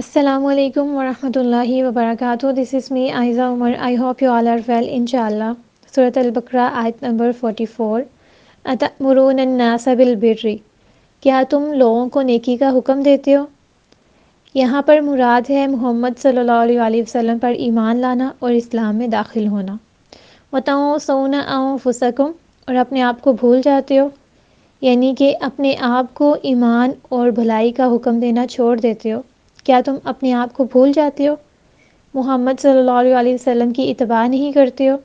السلام علیکم ورحمۃ اللہ وبرکاتہ. This is me Aiza Umar. I hope you all are well انشاءاللہ. سورۃ البقرہ آیت نمبر 44. اتأمرون الناس بالبر، کیا تم لوگوں کو نیکی کا حکم دیتے ہو؟ یہاں پر مراد ہے محمد صلی اللہ علیہ وسلم پر ایمان لانا اور اسلام میں داخل ہونا. وتنسون انفسکم، اور اپنے آپ کو بھول جاتے ہو، یعنی کہ اپنے آپ کو ایمان اور بھلائی کا حکم دینا چھوڑ دیتے ہو. کیا تم اپنے آپ کو بھول جاتے ہو؟ محمد صلی اللہ علیہ وسلم کی اتباع نہیں کرتے ہو؟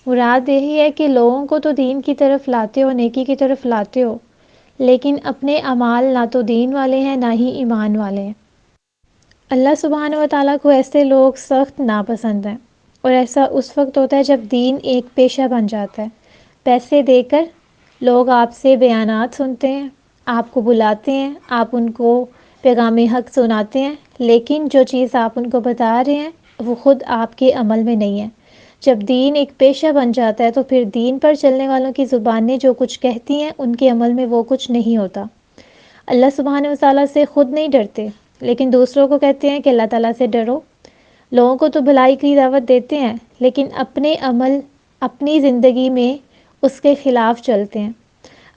مراد یہی ہے کہ لوگوں کو تو دین کی طرف لاتے ہو، نیکی کی طرف لاتے ہو، لیکن اپنے اعمال نہ تو دین والے ہیں نہ ہی ایمان والے ہیں. اللہ سبحانہ و تعالیٰ کو ایسے لوگ سخت ناپسند ہیں، اور ایسا اس وقت ہوتا ہے جب دین ایک پیشہ بن جاتا ہے. پیسے دے کر لوگ آپ سے بیانات سنتے ہیں، آپ کو بلاتے ہیں، آپ ان کو پیغام حق سناتے ہیں، لیکن جو چیز آپ ان کو بتا رہے ہیں وہ خود آپ کے عمل میں نہیں ہے. جب دین ایک پیشہ بن جاتا ہے تو پھر دین پر چلنے والوں کی زبانیں جو کچھ کہتی ہیں ان کے عمل میں وہ کچھ نہیں ہوتا. اللہ سبحانہ و تعالیٰ سے خود نہیں ڈرتے، لیکن دوسروں کو کہتے ہیں کہ اللہ تعالیٰ سے ڈرو. لوگوں کو تو بھلائی کی دعوت دیتے ہیں، لیکن اپنے عمل اپنی زندگی میں اس کے خلاف چلتے ہیں.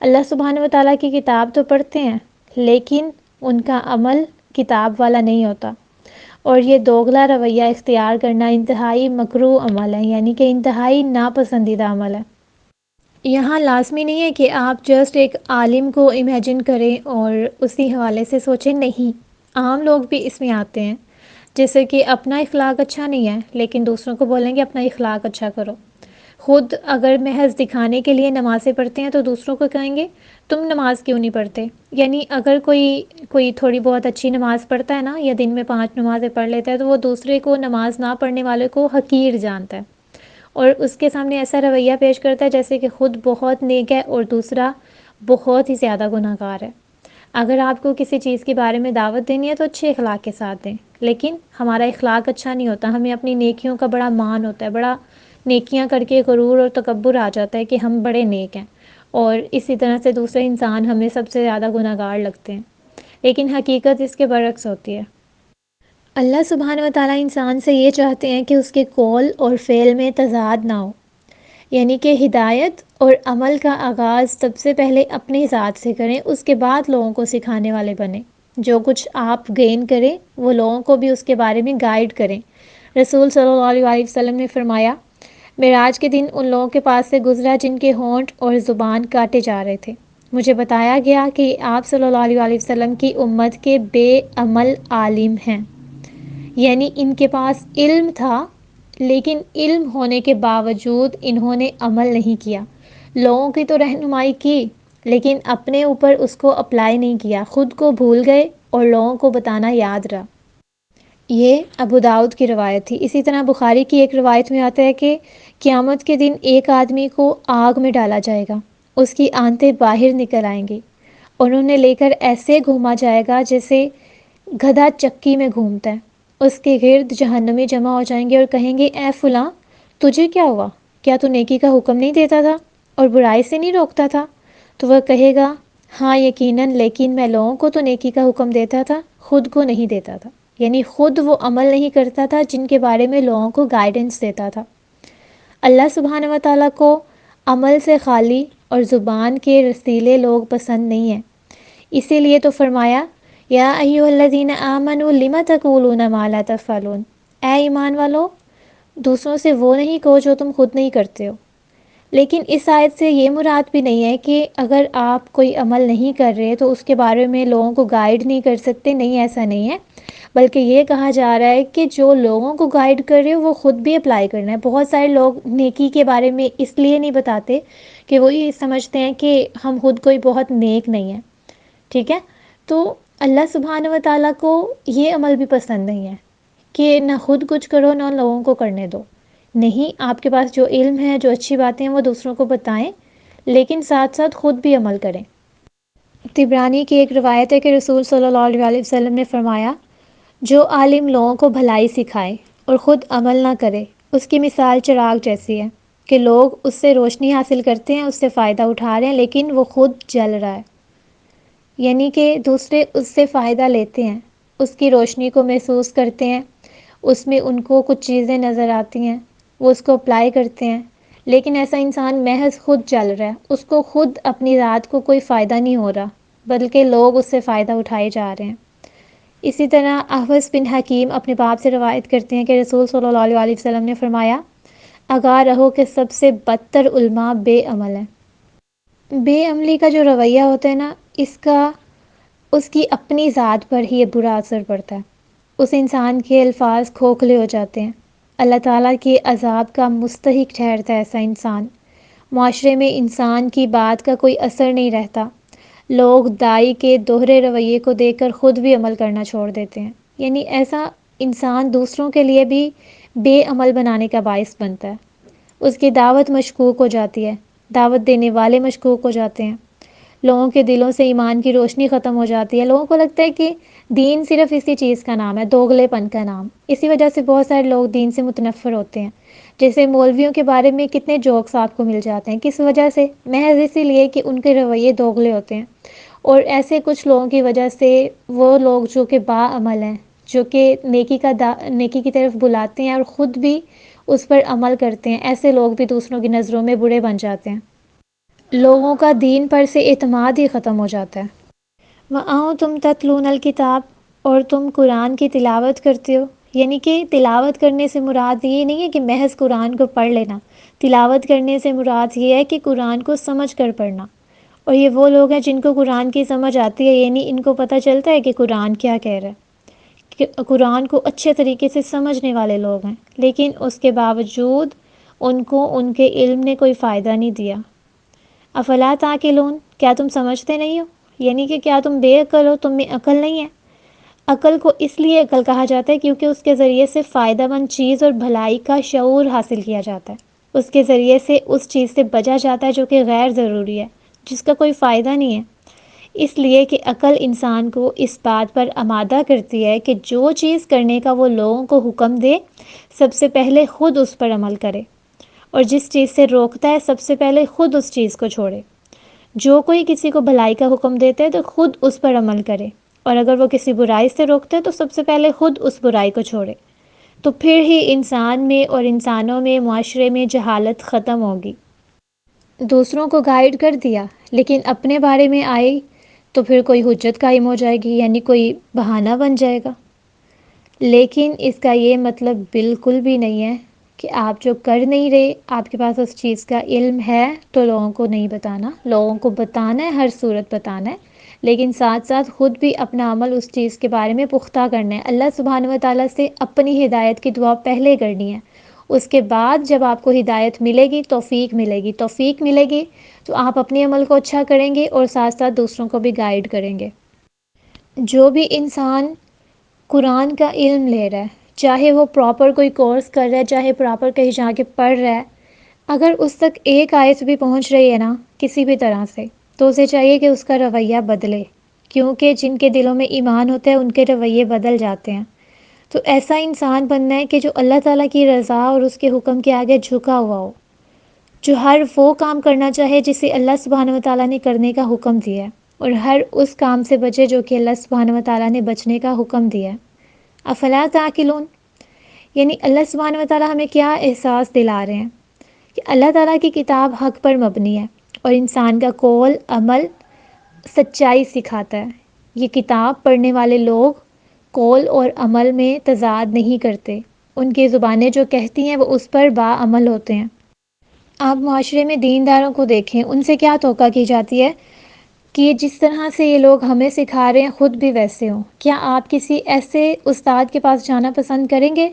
اللہ سبحانہ و تعالیٰ کی کتاب تو پڑھتے ہیں، لیکن ان کا عمل کتاب والا نہیں ہوتا. اور یہ دوگلا رویہ اختیار کرنا انتہائی مکروہ عمل ہے، یعنی کہ انتہائی ناپسندیدہ عمل ہے. یہاں لازمی نہیں ہے کہ آپ جسٹ ایک عالم کو امیجن کریں اور اسی حوالے سے سوچیں. نہیں، عام لوگ بھی اس میں آتے ہیں، جیسے کہ اپنا اخلاق اچھا نہیں ہے لیکن دوسروں کو بولیں گے اپنا اخلاق اچھا کرو. خود اگر محض دکھانے کے لیے نمازیں پڑھتے ہیں تو دوسروں کو کہیں گے تم نماز کیوں نہیں پڑھتے. یعنی اگر کوئی تھوڑی بہت اچھی نماز پڑھتا ہے نا، یا دن میں 5 نمازیں پڑھ لیتا ہے، تو وہ دوسرے کو نماز نہ پڑھنے والے کو حقیر جانتا ہے اور اس کے سامنے ایسا رویہ پیش کرتا ہے جیسے کہ خود بہت نیک ہے اور دوسرا بہت ہی زیادہ گناہ گار ہے. اگر آپ کو کسی چیز کے بارے میں دعوت دینی ہے تو اچھے اخلاق کے ساتھ دیں، لیکن ہمارا اخلاق اچھا نہیں ہوتا، ہمیں اپنی نیکیوں کا بڑا مان ہوتا ہے، بڑا نیکیاں کر کے غرور اور تکبر آ جاتا ہے کہ ہم بڑے نیک ہیں، اور اسی طرح سے دوسرے انسان ہمیں سب سے زیادہ گناہ گار لگتے ہیں. لیکن حقیقت اس کے برعکس ہوتی ہے. اللہ سبحانہ و تعالیٰ انسان سے یہ چاہتے ہیں کہ اس کے قول اور فعل میں تضاد نہ ہو، یعنی کہ ہدایت اور عمل کا آغاز سب سے پہلے اپنی ذات سے کریں، اس کے بعد لوگوں کو سکھانے والے بنیں. جو کچھ آپ گین کریں وہ لوگوں کو بھی اس کے بارے میں گائیڈ کریں. رسول صلی اللہ علیہ وسلم نے فرمایا، معراج کے دن ان لوگوں کے پاس سے گزرا جن کے ہونٹ اور زبان کاٹے جا رہے تھے. مجھے بتایا گیا کہ آپ صلی اللہ علیہ وسلم کی امت کے بے عمل عالم ہیں، یعنی ان کے پاس علم تھا لیکن علم ہونے کے باوجود انہوں نے عمل نہیں کیا. لوگوں کی تو رہنمائی کی لیکن اپنے اوپر اس کو اپلائی نہیں کیا، خود کو بھول گئے اور لوگوں کو بتانا یاد رہا. یہ ابو داؤد کی روایت تھی. اسی طرح بخاری کی ایک روایت میں آتا ہے کہ قیامت کے دن ایک آدمی کو آگ میں ڈالا جائے گا، اس کی آنتیں باہر نکل آئیں گی اور انہیں لے کر ایسے گھوما جائے گا جیسے گدھا چکی میں گھومتا ہے. اس کے گرد جہنمی جمع ہو جائیں گے اور کہیں گے اے فلاں، تجھے کیا ہوا؟ کیا تو نیکی کا حکم نہیں دیتا تھا اور برائی سے نہیں روکتا تھا؟ تو وہ کہے گا ہاں یقیناً، لیکن میں لوگوں کو تو نیکی کا حکم دیتا تھا، خود کو نہیں دیتا تھا. یعنی خود وہ عمل نہیں کرتا تھا جن کے بارے میں لوگوں کو گائیڈنس دیتا تھا. اللہ سبحانہ و تعالیٰ کو عمل سے خالی اور زبان کے رسیلے لوگ پسند نہیں ہیں. اسی لیے تو فرمایا یا ایھا الذین آمنوا لم تقولون ما لا تفعلون، اے ایمان والو دوسروں سے وہ نہیں کہو جو تم خود نہیں کرتے ہو. لیکن اس آیت سے یہ مراد بھی نہیں ہے کہ اگر آپ کوئی عمل نہیں کر رہے تو اس کے بارے میں لوگوں کو گائیڈ نہیں کر سکتے. نہیں، ایسا نہیں ہے، بلکہ یہ کہا جا رہا ہے کہ جو لوگوں کو گائیڈ کر رہے ہو وہ خود بھی اپلائی کرنا ہے. بہت سارے لوگ نیکی کے بارے میں اس لیے نہیں بتاتے کہ وہ یہ سمجھتے ہیں کہ ہم خود کوئی بہت نیک نہیں ہیں. ٹھیک ہے، تو اللہ سبحانہ و تعالیٰ کو یہ عمل بھی پسند نہیں ہے کہ نہ خود کچھ کرو نہ لوگوں کو کرنے دو. نہیں، آپ کے پاس جو علم ہے، جو اچھی باتیں ہیں وہ دوسروں کو بتائیں، لیکن ساتھ ساتھ خود بھی عمل کریں. طبرانی کی ایک روایت ہے کہ رسول صلی اللہ علیہ وسلم نے فرمایا، جو عالم لوگوں کو بھلائی سکھائے اور خود عمل نہ کرے اس کی مثال چراغ جیسی ہے کہ لوگ اس سے روشنی حاصل کرتے ہیں، اس سے فائدہ اٹھا رہے ہیں، لیکن وہ خود جل رہا ہے. یعنی کہ دوسرے اس سے فائدہ لیتے ہیں اس کی روشنی کو محسوس کرتے ہیں، اس میں ان کو کچھ چیزیں نظر آتی ہیں، وہ اس کو اپلائی کرتے ہیں، لیکن ایسا انسان محض خود چل رہا ہے، اس کو خود اپنی ذات کو کوئی فائدہ نہیں ہو رہا، بلکہ لوگ اس سے فائدہ اٹھائے جا رہے ہیں۔ اسی طرح احوص بن حکیم اپنے باپ سے روایت کرتے ہیں کہ رسول صلی اللہ علیہ وسلم نے فرمایا، آگاہ رہو کہ سب سے بدتر علماء بے عمل ہیں۔ بے عملی کا جو رویہ ہوتا ہے نا، اس کی اپنی ذات پر ہی برا اثر پڑتا ہے، اس انسان کے الفاظ کھوکھلے ہو جاتے ہیں، اللہ تعالیٰ کے عذاب کا مستحق ٹھہرتا ہے ایسا انسان، معاشرے میں انسان کی بات کا کوئی اثر نہیں رہتا، لوگ دائی کے دوہرے رویے کو دیکھ کر خود بھی عمل کرنا چھوڑ دیتے ہیں، یعنی ایسا انسان دوسروں کے لیے بھی بے عمل بنانے کا باعث بنتا ہے، اس کی دعوت مشکوک ہو جاتی ہے، دعوت دینے والے مشکوک ہو جاتے ہیں، لوگوں کے دلوں سے ایمان کی روشنی ختم ہو جاتی ہے، لوگوں کو لگتا ہے کہ دین صرف اسی چیز کا نام ہے، دوغلے پن کا نام، اسی وجہ سے بہت سارے لوگ دین سے متنفر ہوتے ہیں، جیسے مولویوں کے بارے میں کتنے جوکس آپ کو مل جاتے ہیں، کس وجہ سے؟ محض اسی لیے کہ ان کے رویے دوغلے ہوتے ہیں، اور ایسے کچھ لوگوں کی وجہ سے وہ لوگ جو کہ باعمل ہیں، جو کہ نیکی کی طرف بلاتے ہیں اور خود بھی اس پر عمل کرتے ہیں، ایسے لوگ بھی دوسروں کی نظروں میں برے بن جاتے ہیں، لوگوں کا دین پر سے اعتماد ہی ختم ہو جاتا ہے۔ وَأَنْتُمْ تَتْلُونَ الْكِتَابَ، اور تم قرآن کی تلاوت کرتے ہو، یعنی کہ تلاوت کرنے سے مراد یہ نہیں ہے کہ محض قرآن کو پڑھ لینا، تلاوت کرنے سے مراد یہ ہے کہ قرآن کو سمجھ کر پڑھنا، اور یہ وہ لوگ ہیں جن کو قرآن کی سمجھ آتی ہے، یعنی ان کو پتہ چلتا ہے کہ قرآن کیا کہہ رہا ہے، کہ قرآن کو اچھے طریقے سے سمجھنے والے لوگ ہیں، لیکن اس کے باوجود ان کو ان کے علم نے کوئی فائدہ نہیں دیا۔ افلا تعقلون، کیا تم سمجھتے نہیں ہو؟ یعنی کہ کیا تم بے عقل ہو، تم میں عقل نہیں ہے؟ عقل کو اس لیے عقل کہا جاتا ہے کیونکہ اس کے ذریعے سے فائدہ مند چیز اور بھلائی کا شعور حاصل کیا جاتا ہے، اس کے ذریعے سے اس چیز سے بچا جاتا ہے جو کہ غیر ضروری ہے، جس کا کوئی فائدہ نہیں ہے، اس لیے کہ عقل انسان کو اس بات پر آمادہ کرتی ہے کہ جو چیز کرنے کا وہ لوگوں کو حکم دے، سب سے پہلے خود اس پر عمل کرے، اور جس چیز سے روکتا ہے سب سے پہلے خود اس چیز کو چھوڑے۔ جو کوئی کسی کو بھلائی کا حکم دیتا ہے تو خود اس پر عمل کرے، اور اگر وہ کسی برائی سے روکتا ہے تو سب سے پہلے خود اس برائی کو چھوڑے، تو پھر ہی انسان میں اور انسانوں میں، معاشرے میں جہالت ختم ہوگی۔ دوسروں کو گائیڈ کر دیا لیکن اپنے بارے میں آئی تو پھر کوئی حجت قائم ہو جائے گی، یعنی کوئی بہانہ بن جائے گا، لیکن اس کا یہ مطلب بالکل بھی نہیں ہے کہ آپ جو کر نہیں رہے، آپ کے پاس اس چیز کا علم ہے تو لوگوں کو نہیں بتانا، لوگوں کو بتانا ہے، ہر صورت بتانا ہے، لیکن ساتھ ساتھ خود بھی اپنا عمل اس چیز کے بارے میں پختہ کرنا ہے، اللہ سبحانہ و تعالیٰ سے اپنی ہدایت کی دعا پہلے کرنی ہے، اس کے بعد جب آپ کو ہدایت ملے گی، توفیق ملے گی تو آپ اپنے عمل کو اچھا کریں گے اور ساتھ ساتھ دوسروں کو بھی گائیڈ کریں گے۔ جو بھی انسان قرآن کا علم لے رہا ہے، چاہے وہ پراپر کوئی کورس کر رہا ہے، چاہے پراپر کہیں جا کے پڑھ رہا ہے، اگر اس تک ایک آیت بھی پہنچ رہی ہے نا کسی بھی طرح سے، تو اسے چاہیے کہ اس کا رویہ بدلے، کیونکہ جن کے دلوں میں ایمان ہوتا ہے ان کے رویے بدل جاتے ہیں، تو ایسا انسان بننا ہے کہ جو اللہ تعالیٰ کی رضا اور اس کے حکم کے آگے جھکا ہوا ہو، جو ہر وہ کام کرنا چاہے جسے اللہ سبحانہ و تعالیٰ نے کرنے کا حکم دیا ہے، اور ہر اس کام سے بچے جو کہ اللہ سبحانہ و تعالیٰ نے بچنے کا حکم دیا ہے۔ افلا تعقلون، یعنی اللہ سبحانہ و تعالیٰ ہمیں کیا احساس دلا رہے ہیں کہ اللہ تعالیٰ کی کتاب حق پر مبنی ہے، اور انسان کا قول عمل سچائی سکھاتا ہے، یہ کتاب پڑھنے والے لوگ قول اور عمل میں تضاد نہیں کرتے، ان کی زبانیں جو کہتی ہیں وہ اس پر باعمل ہوتے ہیں۔ آپ معاشرے میں دینداروں کو دیکھیں، ان سے کیا توقع کی جاتی ہے کہ جس طرح سے یہ لوگ ہمیں سکھا رہے ہیں خود بھی ویسے ہوں۔ کیا آپ کسی ایسے استاد کے پاس جانا پسند کریں گے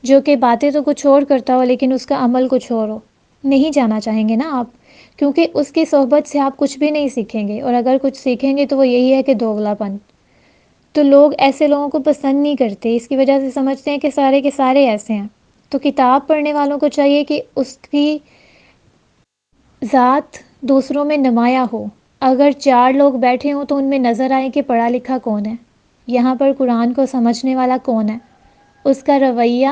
جو کہ باتیں تو کچھ اور کرتا ہو لیکن اس کا عمل کچھ اور ہو؟ نہیں جانا چاہیں گے نا آپ، کیونکہ اس کی صحبت سے آپ کچھ بھی نہیں سیکھیں گے، اور اگر کچھ سیکھیں گے تو وہ یہی ہے کہ دوغلا پن، تو لوگ ایسے لوگوں کو پسند نہیں کرتے، اس کی وجہ سے سمجھتے ہیں کہ سارے کے سارے ایسے ہیں۔ تو کتاب پڑھنے والوں کو چاہیے کہ اس کی ذات دوسروں میں نمایاں ہو، اگر چار لوگ بیٹھے ہوں تو ان میں نظر آئے کہ پڑھا لکھا کون ہے، یہاں پر قرآن کو سمجھنے والا کون ہے، اس کا رویہ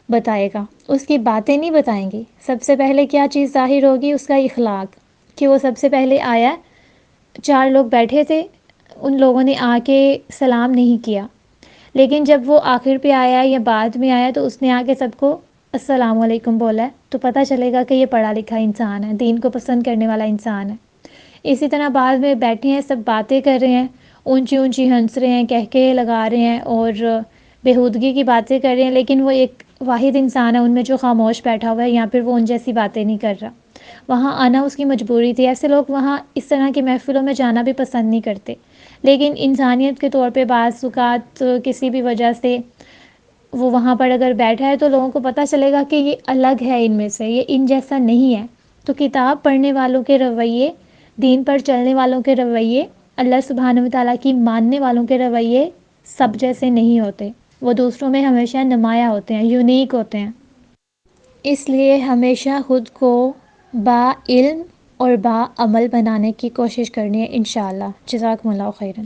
بتائے گا، اس کی باتیں نہیں بتائیں گی۔ سب سے پہلے کیا چیز ظاہر ہوگی؟ اس کا اخلاق، کہ وہ سب سے پہلے آیا، چار لوگ بیٹھے تھے، ان لوگوں نے آ کے سلام نہیں کیا، لیکن جب وہ آخر پہ آیا یا بعد میں آیا تو اس نے آ کے سب کو السلام علیکم بولا ہے، تو پتہ چلے گا کہ یہ پڑھا لکھا انسان ہے، دین کو پسند کرنے والا انسان ہے۔ اسی طرح بعد میں بیٹھے ہیں، سب باتیں کر رہے ہیں، اونچی اونچی ہنس رہے ہیں، کہکہے لگا رہے ہیں اور بیہودگی کی باتیں کر رہے ہیں، لیکن وہ ایک واحد انسان ہے ان میں جو خاموش بیٹھا ہوا ہے، یا پھر وہ ان جیسی باتیں نہیں کر رہا۔ وہاں آنا اس کی مجبوری تھی۔ ایسے لوگ وہاں اس طرح کی محفلوں میں جانا بھی پسند نہیں کرتے، لیکن انسانیت کے طور پہ بعض اوقات کسی بھی وجہ سے وہ وہاں پر اگر بیٹھا ہے تو لوگوں کو پتہ چلے گا کہ یہ الگ ہے، ان میں سے یہ ان جیسا نہیں ہے۔ تو کتاب پڑھنے والوں کے رویے، دین پر چلنے والوں کے رویے، اللہ سبحانہ وتعالیٰ کی ماننے والوں کے رویے سب جیسے نہیں ہوتے، وہ دوسروں میں ہمیشہ نمایاں ہوتے ہیں، یونیک ہوتے ہیں۔ اس لیے ہمیشہ خود کو با علم اور با عمل بنانے کی کوشش کرنی ہے انشاءاللہ۔ جزاکم اللہ خیرا۔